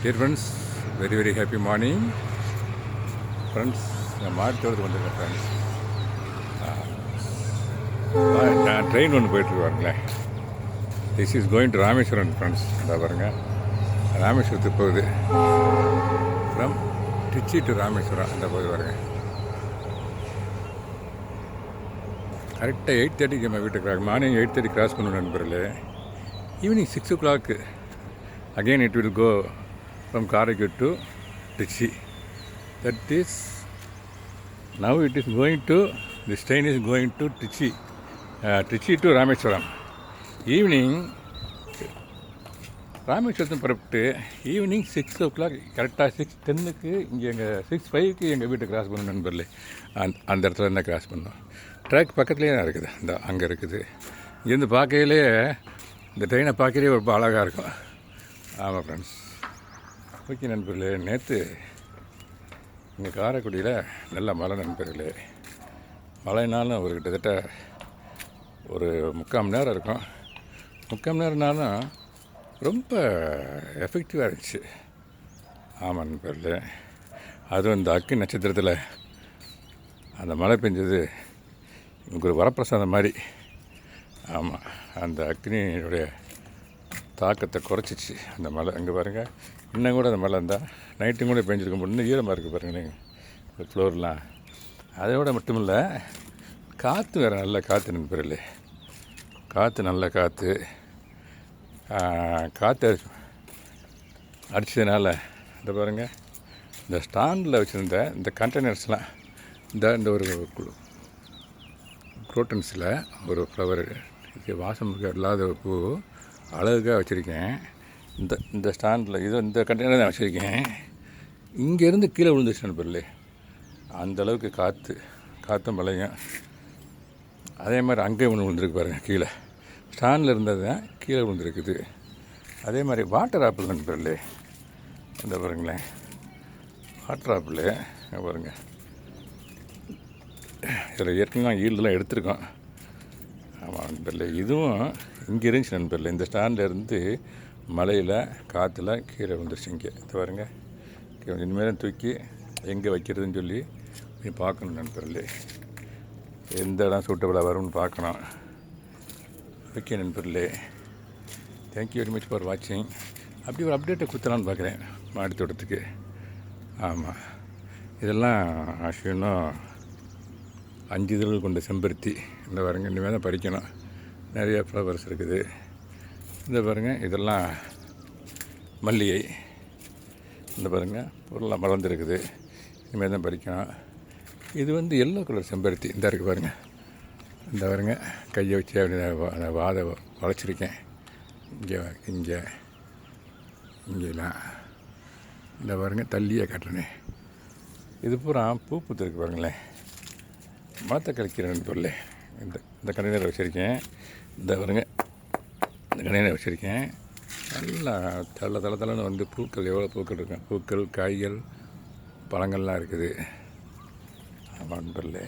Dear friends, very happy morning. Friends, நான் மார்த்தோடு வந்துருக்கேன் friends. நான் ட்ரெயின் ஒன்று போயிட்டுருக்கு பாருங்களேன். This is going to Rameswaram friends. அதை பாருங்கள், ராமேஸ்வரத்துக்கு போகுது. ஃப்ரம் திருச்சி டு ராமேஸ்வரம் அந்த போகுது பாருங்க. கரெக்டாக 8:30 நம்ம வீட்டுக்கு மார்னிங் 8:30 கிராஸ் பண்ணணும் நண்பர்களே. Evening 6 o'clock again it will go from Karaikal to Trichy. That is, now it is going to, this train is going to Trichy, Trichy to Rameswaram. Evening, ராமேஸ்வரத்தும் புறப்பட்டு evening 6 o'clock கரெக்டாக 6:10க்கு இங்கே எங்கள் 6:05க்கு எங்கள் வீட்டை cross பண்ணணும் நண்பர்களே. அந்த இடத்துல இருந்தால் கிராஸ் பண்ணோம். ட்ராக் பக்கத்துலேயே தான் இருக்குது, இந்த அங்கே இருக்குது. இங்கேருந்து பார்க்கையிலே இந்த ட்ரெயினை பார்க்கலே ரொம்ப அழகாக இருக்கும். ஆமாம் ஃப்ரெண்ட்ஸ். ஓகே நண்பர்களே, நேற்று இங்கே காரைக்குடியில் நல்ல மழை நண்பர்களே. மழைனாலும் ஒரு கிட்டத்தட்ட ஒரு 3/4 மணி நேரம் இருக்கும். 3/4 மணி நேரம்னாலும் ரொம்ப எஃபெக்டிவாக இருந்துச்சு. ஆமாம் நண்பர்களே, அதுவும் இந்த அக்கி நட்சத்திரத்தில் அந்த மழை பெஞ்சது எனக்கு ஒரு வரப்பிரசாதம் மாதிரி. ஆமாம், அந்த அக்னியுடைய தாக்கத்தை குறைச்சிச்சு அந்த மழை. அங்கே பாருங்கள், இன்னும் கூட அந்த மழை இருந்தால் நைட்டும் கூட பெஞ்சிருக்கும். இன்னும் ஈரமாக இருக்குது பாருங்கள் இந்த ஃப்ளோர்லாம். அதோட மட்டும் இல்லை, காற்று வேறு நல்ல காற்று நண்பர்களே. காற்று நல்ல காற்று. காற்று அடித்ததுனால இந்த பாருங்கள், இந்த ஸ்டாண்டில் வச்சுருந்த இந்த கண்டெய்னர்ஸ்லாம் இந்த ஒரு குரோட்டன்ஸில் ஒரு ஃப்ளவர் வாசம் இல்லாத பூ அழகாக வச்சுருக்கேன். இந்த ஸ்டாண்டில் இந்த கண்டெய்னர் தான் வச்சுருக்கேன். இங்கேருந்து கீழே விழுந்துச்சு நண்பர்களே. அந்தளவுக்கு காற்றும் மழையும். அதே மாதிரி அங்கேயும் ஒன்று விழுந்துருக்கு பாருங்கள், கீழே ஸ்டாண்டில் இருந்தது தான் கீழே விழுந்துருக்குது. அதே மாதிரி வாட்டர் ஆப்பிள் நண்பர்களே, அந்த பாருங்களேன், வாட்டர் ஆப்பிள் பாருங்கள். இதில் ஏற்கனவே ஈல்டெலாம் எடுத்துருக்கோம். ஆமாம் நண்பர்களே, இதுவும் இங்கே இருந்துச்சு நண்பர்களே. இந்த ஸ்டாண்டில் இருந்து மலையில் காற்றுல கீழே விழுந்துருச்சு. இங்கே இது பாருங்கள். இனிமேல் தூக்கி எங்கே வைக்கிறதுன்னு சொல்லி நீ பார்க்கணும் நண்பர்களே. எந்த இடம் சூட்டபுளாக வரும்னு பார்க்கணும். ஓகே நண்பர்களே, தேங்க்யூ வெரி மச் ஃபார் வாட்சிங். அப்படி ஒரு அப்டேட்டை கொடுத்தலான்னு பார்க்குறேன் மாடி தோட்டத்துக்கு. ஆமாம், இதெல்லாம் இன்னும் 5 இதழ்கள் கொண்ட செம்பருத்தி. இந்த பாருங்கள், இனிமேல் தான் பறிக்கணும். நிறைய ஃப்ளவர்ஸ் இருக்குது. இந்த பாருங்கள், இதெல்லாம் மல்லிகை. இந்த பாருங்கள், பொருளாக மலர்ந்துருக்குது. இனிமேல் தான் பறிக்கணும். இது எல்லோ கலர் செம்பருத்தி. இந்த இருக்குது பாருங்கள். இந்த பாருங்க, கையை வச்சு அப்படி வாதை வளைச்சிருக்கேன். இங்கெல்லாம் இந்த பாருங்க, தள்ளியே காட்டுறேனே. இது பூரா பூ பூத்துருக்கு பாருங்களேன். மரத்தை கழிக்கிறேன்னு சொல்லு. இந்த கண்டெய்னர் வச்சுருக்கேன். இந்த பாருங்க, இந்த கண்டெய்னர் வச்சுருக்கேன். நல்லா தள்ளன்னு பூக்கள், எவ்வளோ பூக்கள் இருக்கேன். பூக்கள், காய்கள், பழங்கள்லாம் இருக்குது. ஆமாம் சொல்லு.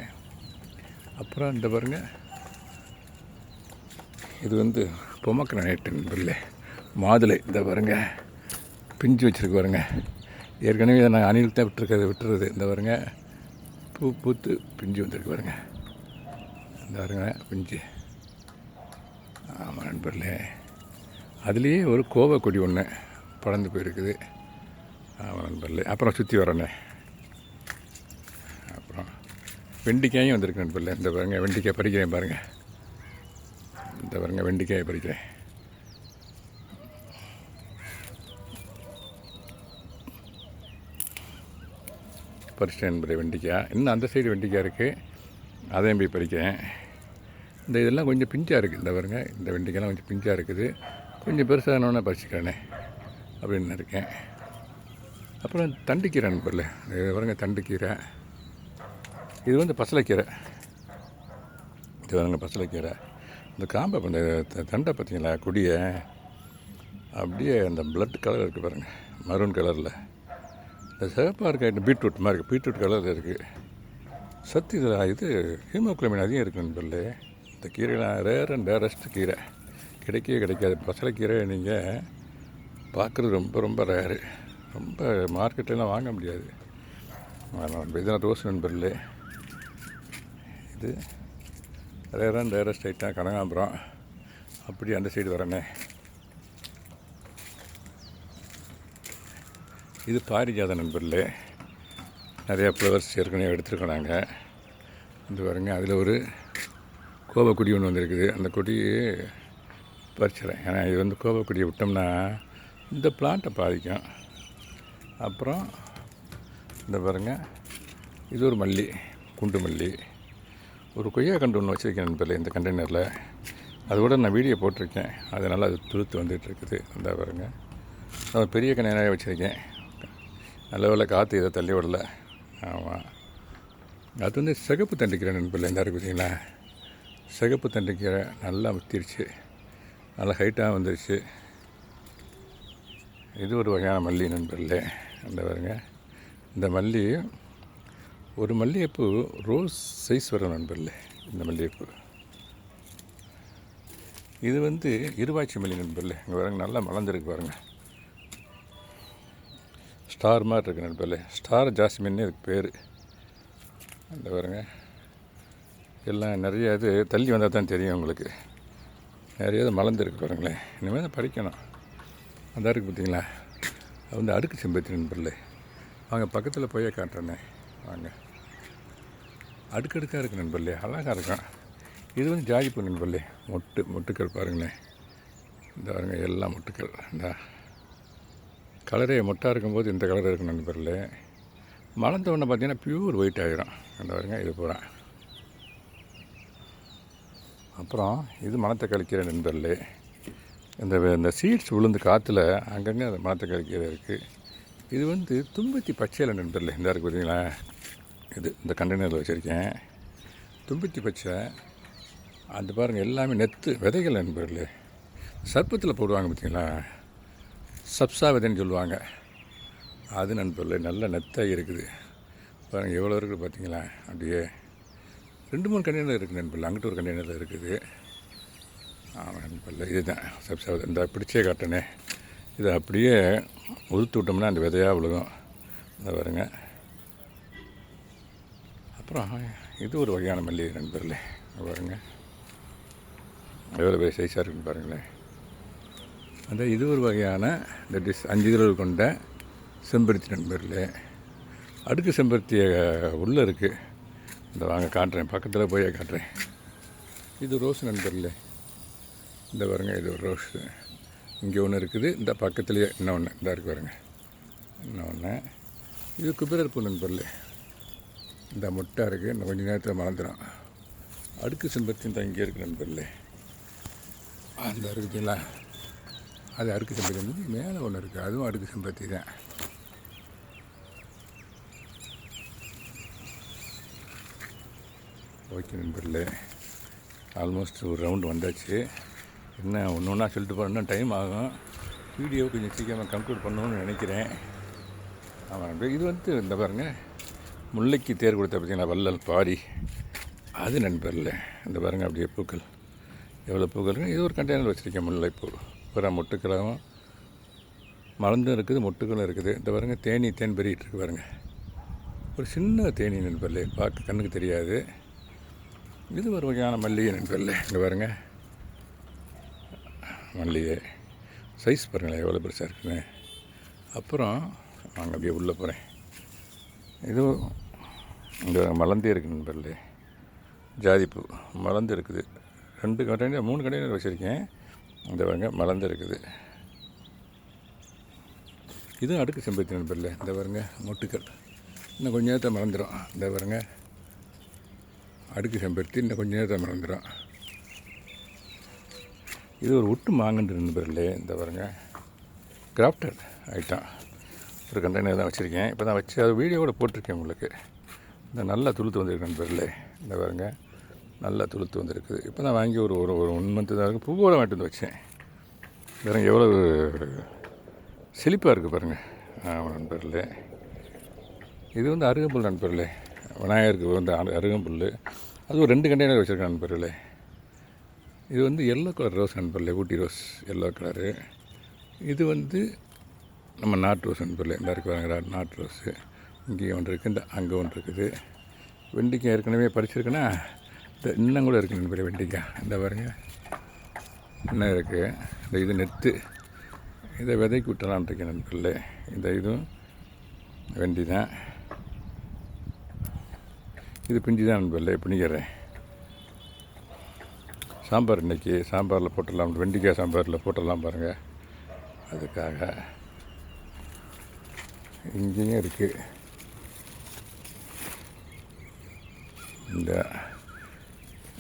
அப்புறம் இந்த பாருங்கள், இது பொமக்ரனேட் நண்பர்களே, மாதுளை. இந்த பாருங்கள், பிஞ்சு வச்சுருக்கு பாருங்கள். ஏற்கனவே இதை நான் அணில் தான் விட்டுறது. இந்த பாருங்கள், பூத்து பிஞ்சு வந்துருக்கு பாருங்கள். இந்த பாருங்க பிஞ்சு. ஆமாம் நண்பர்களே, அதுலேயே ஒரு கோவை கொடி ஒன்று பறந்து போயிருக்குது. ஆமாம் நண்பர்களே. அப்புறம் சுற்றி வரேனே. வெண்டிக்காயும் வந்திருக்கு நண்பர்களே. இந்த பாருங்கள், வெண்டிக்காய் பறிக்கிறேன் பாருங்கள். இந்த பாருங்கள், வெண்டிக்காயை பறிக்கிறேன். பறிச்சிட்டேன் நண்பர்களே வெண்டிக்காய். இன்னும் அந்த சைடு வெண்டிக்காய் இருக்குது, அதையும் போய் பறிக்கிறேன். இதெல்லாம் கொஞ்சம் பிஞ்சாக இருக்குது. இந்த பாருங்கள், இந்த வெண்டிக்காய்லாம் கொஞ்சம் பிஞ்சாக இருக்குது. கொஞ்சம் பெருசானோன்னே பறிச்சிக்கிறேனே அப்படின்னு இருக்கேன். அப்புறம் தண்டுக்கீரை நண்பர்களே. இது பாருங்கள், தண்டுக்கீரை. இது பசலைக்கீரை. இது பாருங்க, பசலைக்கீரை. இந்த காம்பை இந்த தண்டை பார்த்தீங்களா, கொடியை அப்படியே அந்த பிளட் கலர் இருக்குது பாருங்கள், மரூன் கலரில். இந்த சிவப்பாக இருக்க பீட்ரூட் மாதிரி இருக்குது, பீட்ரூட் கலரில் இருக்குது. சத்து இது ஹீமோகுளோபின் அதிகம் இருக்குது நண்பர்களே. இந்த கீரைலாம் ரேர் அண்ட் ரேரஸ்ட் கீரை, கிடைக்கவே கிடைக்காது. பசலைக்கீரை நீங்கள் பார்க்குறது ரொம்ப ரேரு. ரொம்ப மார்க்கெட்லாம் வாங்க முடியாது. இதுதான் ரோஸ் நண்பர்களே. இது ரேராக ஸ்ட்ரைட்டாக கனகாம்பரம் அப்படி அந்த சைடு வரேனே. இது பாரிஜாத நண்பர்களே. நிறையா ஃப்ளவர்ஸ் ஏற்கனவே எடுத்துருக்கோம் நாங்கள். இது பாருங்க, அதில் ஒரு கோவக்கொடி ஒன்று வந்திருக்குது. அந்த கொடியை பறிச்சிடறேன். ஏன்னா இது வந்து கோவக்கொடியை விட்டோம்னா இந்த பிளான்ட்டை பாதிக்கும். அப்புறம் இந்த பாருங்கள், இது ஒரு மல்லி, குண்டு மல்லி. ஒரு கொய்யா கண்டு ஒன்று வச்சுருக்கேன் நண்பர்களே இந்த கண்டெய்னரில். அது கூட நான் வீடியோ போட்டிருக்கேன். அதனால் அது துளுத்து வந்துட்டுருக்குது. அந்த பாருங்கள், நான் பெரிய கண்டெய்னராக வச்சுருக்கேன். நல்ல வேலை காற்று இதை தள்ளி விடல. ஆமாம், அது வந்து சிகப்பு தண்டிக்கீரை நண்பர்களே. இந்த இருக்குது பார்த்தீங்களா, சிகப்பு தண்டிக்கீரை நல்லா முத்திருச்சு, நல்லா ஹைட்டாக வந்துருச்சு. இது ஒரு வகையான மல்லி நண்பர்களே. அந்த பாருங்க, இந்த மல்லி ஒரு மல்லிகைப்பூ ரோஸ் சைஸ் வரும் நண்பர்களே. இந்த மல்லிகைப்பூ இது வந்து இருவாய்ச்சி மல்லி நண்பர்களே. இங்கே பாருங்க, நல்லா மலர்ந்துருக்கு பாருங்கள். ஸ்டார் மாதிரி இருக்குது நண்பர்களே. ஸ்டார் ஜாஸ்மின்னு இதுக்கு பேர். அந்த பாருங்க, எல்லாம் நிறைய இது தள்ளி வந்தால் தான் தெரியும் உங்களுக்கு. நிறைய இது மலர்ந்துருக்கு பாருங்களேன். இனிமேல் தான் பறிக்கணும். அந்த இருக்குது பார்த்தீங்களா, அது வந்து அடுக்கு செம்பருத்தி நண்பர்களே. வாங்க பக்கத்தில் போய் காட்டுறேனே. வாங்க, அடுக்கடுக்காக இருக்குது நண்பர்களே, அழகாக இருக்கும். இது வந்து ஜாதிப்பூ நண்பர்களே. மொட்டுக்கள் பாருங்களேன். இந்த பாருங்க, எல்லாம் மொட்டுக்கள். இந்த கலரே மொட்டாக இருக்கும்போது இந்த கலர் இருக்கும் நண்பர்களே. மலர்ந்த உடனே பார்த்தீங்கன்னா பியூர் ஒயிட் ஆகிடும். அந்த பாருங்க, இது பூரா. அப்புறம் இது மணத்தை கழிக்கிற நண்பர்களே. இந்த சீட்ஸ் விழுந்து காற்றுல அங்கங்கே அந்த மணத்தை கழிக்கிற இருக்குது. இது வந்து தும்பத்தி பச்சையில் நண்பர்களே. இந்த இருக்குது பார்த்தீங்களா, இது இந்த கண்டெய்னரில் வச்சுருக்கேன். தும்பத்தி பச்சை. அது பாருங்கள், எல்லாமே நெத்து விதைகள் நண்பர்களே. சர்ப்பத்தில் போடுவாங்க பார்த்தீங்களா, சப்சா விதைன்னு சொல்லுவாங்க. அது நண்பர்களே நல்ல நெத்தாக இருக்குது பாருங்கள். எவ்வளோ இருக்குது பார்த்தீங்களா. அப்படியே 2-3 கண்டெய்னர் இருக்குது நண்பர்களே. அங்கிட்ட ஒரு கண்டெய்னரில் இருக்குது. ஆமாம் நண்பர்களே, இதுதான் சப்சா விதை. இந்த பிடிச்சே காட்டினே. இதை அப்படியே உதுத்து விட்டோம்னா அந்த விதையாக விழுகும். இந்த பாருங்க. அப்புறம் இது ஒரு வகையான மல்லிகை நண்பர்களே. பாருங்கள் எவ்வளோ பெரிய சைஸாக இருக்குன்னு பாருங்களேன். அந்த இது ஒரு வகையான இந்த 5 இதழ்கள் கொண்ட செம்பருத்தி நண்பர்களே. அடுக்கு செம்பருத்திய உள்ளே இருக்குது. இந்த வாங்க காட்டுறேன், பக்கத்தில் போய் காட்டுறேன். இது ரோஸ் நண்பர்களே. இந்த பாருங்கள், இது ஒரு ரோஸ். இங்கே ஒன்று இருக்குது, இந்த பக்கத்துலேயே இன்னொன்று இந்த இருக்குது பாருங்கள், இன்னொன்று. இது குபேரர் பூ நண்பர்களே. இந்த முட்டை இருக்குது, இன்னும் கொஞ்சம் நேரத்தில் மறந்துடும். அடுக்கு செம்பருத்தி தான் இங்கே இருக்குது நண்பர்களே. அந்த இருக்குதுங்களா, அது அடுக்கு செம்பருத்தி வந்து மேலே ஒன்று இருக்குது, அதுவும் அடுக்கு செம்பருத்தி தான். ஓகே நண்பர்களே, ஆல்மோஸ்ட் ஒரு ரவுண்டு வந்தாச்சு. என்ன ஒன்று ஒன்றா சொல்லிட்டு போகிறேன்னா டைம் ஆகும். வீடியோ கொஞ்சம் சீக்கிரமாக கன்க்ளூட் பண்ணணும்னு நினைக்கிறேன். ஆமாம், இது வந்து இந்த பாருங்கள், முல்லைக்கு தேர் கொடுத்த பார்த்தீங்களா, வள்ளல் பாரி. அது நண்பர்களே. இந்த பாருங்கள், அப்படியே பூக்கள் எவ்வளோ பூக்கள் இருக்குது. இது ஒரு கண்டெய்னர் வச்சுருக்கேன். முல்லைப்பூ பூரா மொட்டுக்களாகவும் மலர்ந்தும் இருக்குது, மொட்டுக்களும் இருக்குது. இந்த பாருங்கள், தேன் பெருகிட்டு இருக்கு பாருங்கள். ஒரு சின்ன தேனி நண்பர்களே, பார்க்க கண்ணுக்கு தெரியாது. இது ஒரு வகையான மல்லிகை நண்பர்களே. இங்கே பாருங்கள், மல்லிகை சைஸ் பாருங்களேன் எவ்வளோ பெருசாக இருக்குன்னு. அப்புறம் நாங்கள் அப்படியே உள்ளே போகிறேன். இது இங்கே மலர்ந்தே இருக்குது நண்பர்களே. ஜாதிப்பூ மலர்ந்து இருக்குது. 2 கண்டெய்னர் 3 கண்டெய்னர் வச்சுருக்கேன். இந்த பாருங்க, மலர்ந்து இருக்குது. இதுவும் அடுக்கு செம்பருத்தி நண்பர்களே. இந்த பாருங்க, மொட்டுக்கள் இன்னும் கொஞ்சம் நேரத்தில் மலர்ந்துடும். இந்த பாருங்க, அடுக்கு செம்பருத்தி இன்னும் கொஞ்சம் நேரத்தில் மலர்ந்துடும். இது ஒரு ஒட்டு மாங்கன்று நண்பர்களே. இந்த பாருங்க, கிராஃப்டட் ஐட்டம். ஒரு கண்டெய்னர் தான் வச்சுருக்கேன். இப்போ தான் வச்சு அது வீடியோ கூட போட்டிருக்கேன் உங்களுக்கு. இந்த நல்லா துளுத்து வந்திருக்கு நண்பர்களே. இந்த பாருங்க, நல்லா துளுத்து வந்திருக்குது. இப்போ தான் வாங்கி ஒரு 1 மந்த்து தான் இருக்குது. பூவோட வாங்கிட்டு வந்து வச்சேன். பாருங்க எவ்வளோ செழிப்பாக இருக்குது பாருங்கள். ஆமாம் நண்பர்களே. இது வந்து அருகம்புல் நண்பர்களே. விநாயகருக்கு வந்து அருகம்புல். அது ஒரு 2 கண்டெய்னர் வச்சுருக்கேன் நண்பர்களே. இது வந்து எல்லோ கலர் ரோஸ் நண்பர்களே. ஊட்டி ரோஸ் எல்லோ கலரு. இது வந்து நம்ம நாட்டு ரோஸ் நண்பர்களே, இந்த இருக்கு பாருங்க நாட்டு ரோஸு. இங்கேயும் ஒன்று இருக்குது, இந்த அங்கே ஒன்று இருக்குது. வெண்டிக்காய் ஏற்கனவே பறிச்சிருக்குன்னா இந்த இன்னும் கூட இருக்குது நண்பர்களே வெண்டிக்காய். இந்த பாருங்க இன்னும் இருக்குது. இந்த இது நெத்து, இதை விதைக்கு விட்டலான் இருக்கேன் நண்பர்களே. இந்த இதுவும் வெண்டி தான், இது பிஞ்சு தான் நண்பர்களே. பிணிக்கிறேன் சாம்பார் இன்றைக்கி சாம்பாரில் போட்டுடலாம், வெண்டிக்காய் சாம்பாரில் போட்டுடலாம் பாருங்கள். அதுக்காக இங்கேயும் இருக்குது. இந்த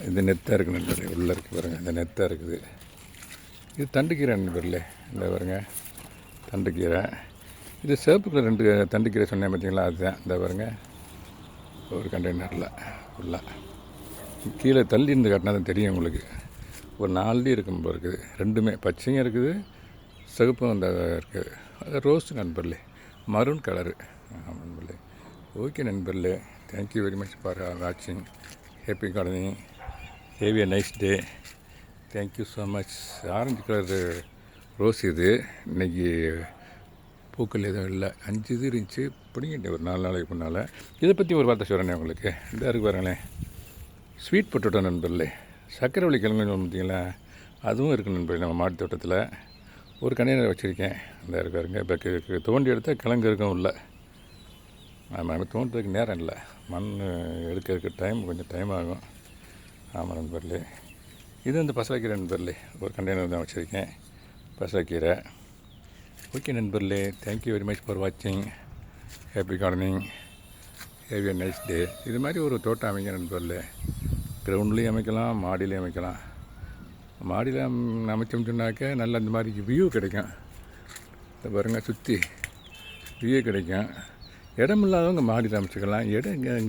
இது நெத்தாக இருக்குது நண்பர்களே, உள்ளே இருக்குது பாருங்கள். இந்த நெத்தாக இருக்குது. இது தண்டுக்கீரை நண்பர்களே, இந்த பாருங்க தண்டுக்கீரை. இது சிவப்புக்குள்ள 2 தண்டுக்கீரை சொன்னேன் பார்த்தீங்களா, அதுதான். இந்த பாருங்க ஒரு கண்டெய்னரில் ஃபுல்லாக கீழே தள்ளி இருந்து காட்டினா தான் தெரியும் உங்களுக்கு. ஒரு 4 இருக்கும் போல் இருக்குது. ரெண்டுமே பச்சையும் இருக்குது, சிவப்பும் அந்த இருக்குது. அது ரோஸ் நண்பர்களே, மரூன் கலரு. ஆமாம் நண்பர்களே. ஓகே நண்பர்களே, தேங்க்யூ வெரி மச் ஃபார் வாட்சிங். Happy gardening. Have a nice day. Thank you so much. Orange colour rose இது. இன்றைக்கி பூக்கள் எதுவும் இல்லை. 5 இது இருந்துச்சு, பிடிங்கிட்டேன் ஒரு 4 நாளைக்கு முன்னால். இதை பற்றி ஒரு வார்த்தை சொல்கிறேனே உங்களுக்கு. இந்த இருக்கு பாருங்களேன், ஸ்வீட் பொட்டோட்டோ நண்பர்களே. சக்கரவள்ளி கிழங்குன்னு பார்த்தீங்களா, அதுவும் இருக்குது நண்பர்களே. நம்ம மாட்டு தோட்டத்தில் ஒரு கண்டெய்னர் வச்சுருக்கேன். இந்த இருக்காருங்க. இப்போ தோண்டி எடுத்தால் கிழங்கு இருக்கும் உள்ள. ஆமாம், தோண்டுறதுக்கு நேரம் இல்லை, மண் எடுக்கிறதுக்கு கொஞ்சம் டைம் ஆகும். ஆமாம் நண்பர்களே. இது வந்து பசலைக்கீரை நண்பர்களே, ஒரு கண்டெய்னர் தான் வச்சுருக்கேன், பசலைக்கீரை. ஓகே நண்பர்களே, தேங்க்யூ வெரி மச் ஃபார் வாட்சிங். Happy gardening. Have a nice டே. இது மாதிரி ஒரு தோட்டம் அமைங்க நண்பர்களே. கிரவுண்ட்லேயும் அமைக்கலாம், மாடியிலையும் அமைக்கலாம். மாடியில் அமைச்சோம்னு சொன்னாக்க நல்ல இந்த மாதிரி வியூ கிடைக்கும். இந்த பாருங்கள், சுற்றி வியூ கிடைக்கும். இடம் இல்லாதவங்க மாடியில் அமைச்சிக்கலாம்.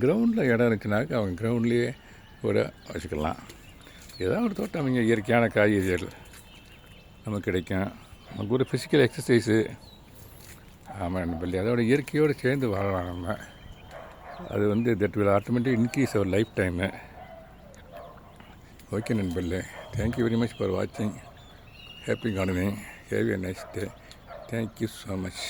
கிரவுண்டில் இடம் இருந்துச்சுனாக்க அவங்க கிரவுண்ட்லேயே கூட வச்சுக்கலாம். ஏதாவது ஒரு தோட்டம் அமைங்க. இயற்கையான காய்கறிகள் நமக்கு கிடைக்கும். நமக்கு ஒரு ஃபிசிக்கல் எக்ஸசைஸு. ஆமாம் நண்பர்களே, அதோட இயற்கையோடு சேர்ந்து வாழலாம் நம்ம. அது வந்து that will automatic increase our life time. Okay நண்பர்களே, தேங்க்யூ வெரி மச் ஃபார் வாட்சிங். Happy gardening. Have a nice day. Thank you so much.